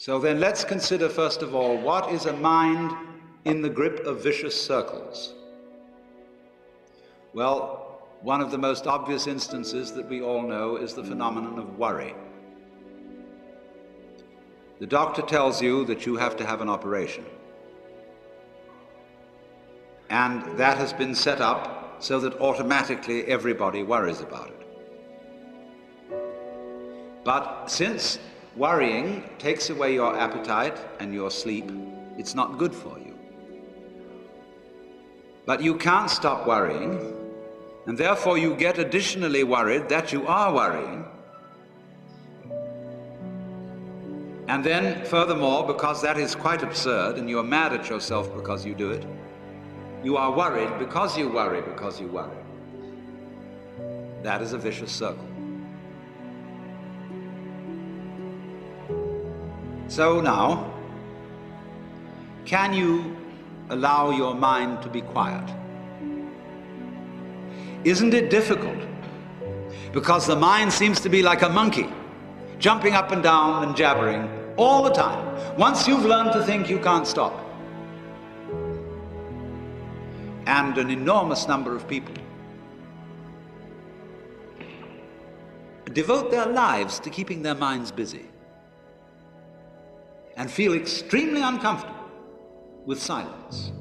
So then let's consider first of all, what is a mind in the grip of vicious circles? Well, one of the most obvious instances that we all know is the phenomenon of worry. The doctor tells you that you have to have an operation. And that has been set up so that automatically everybody worries about it. But since worrying takes away your appetite and your sleep, it's not good for you. But you can't stop worrying, and therefore you get additionally worried that you are worrying. And then, furthermore, because that is quite absurd and you're mad at yourself because you do it, you are worried because you worry because you worry. That is a vicious circle. So now, can you allow your mind to be quiet? Isn't it difficult? Because the mind seems to be like a monkey, jumping up and down and jabbering all the time. Once you've learned to think, you can't stop. And an enormous number of people devote their lives to keeping their minds busy and feel extremely uncomfortable with silence.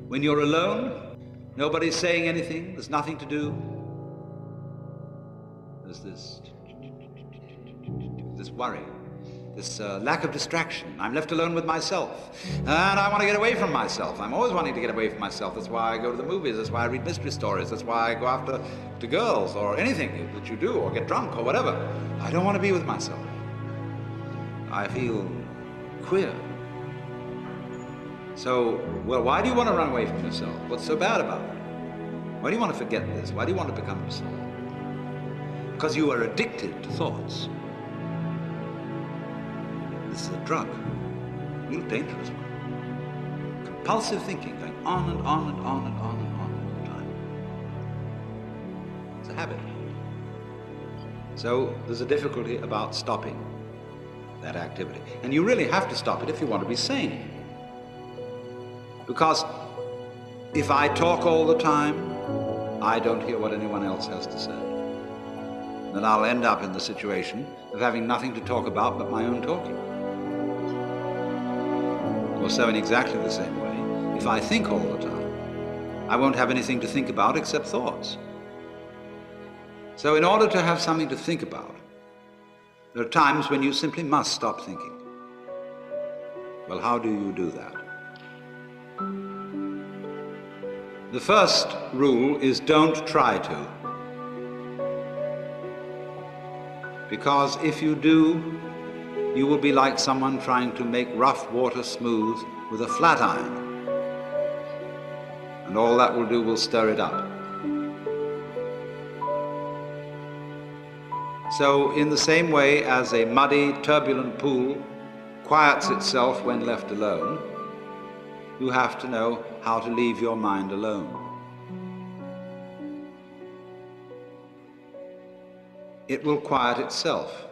When you're alone, nobody's saying anything, there's nothing to do. There's this worry, this lack of distraction. I'm left alone with myself, and I want to get away from myself. I'm always wanting to get away from myself. That's why I go to the movies, that's why I read mystery stories, that's why I go after girls or anything that you do, or get drunk or whatever. I don't want to be with myself. I feel queer. So, well, why do you want to run away from yourself? What's so bad about it? Why do you want to forget this? Why do you want to become yourself? Because you are addicted to thoughts. This is a drug, a real dangerous one. Compulsive thinking, going on and on and on and on and on all the time. It's a habit. So there's a difficulty about stopping that activity. And you really have to stop it if you want to be sane. Because if I talk all the time, I don't hear what anyone else has to say. Then I'll end up in the situation of having nothing to talk about but my own talking. Or so in exactly the same way, if I think all the time, I won't have anything to think about except thoughts. So in order to have something to think about, there are times when you simply must stop thinking. Well, how do you do that? The first rule is don't try to. Because if you do, you will be like someone trying to make rough water smooth with a flat iron. And all that will do will stir it up. So in the same way as a muddy, turbulent pool quiets itself when left alone, you have to know how to leave your mind alone. It will quiet itself.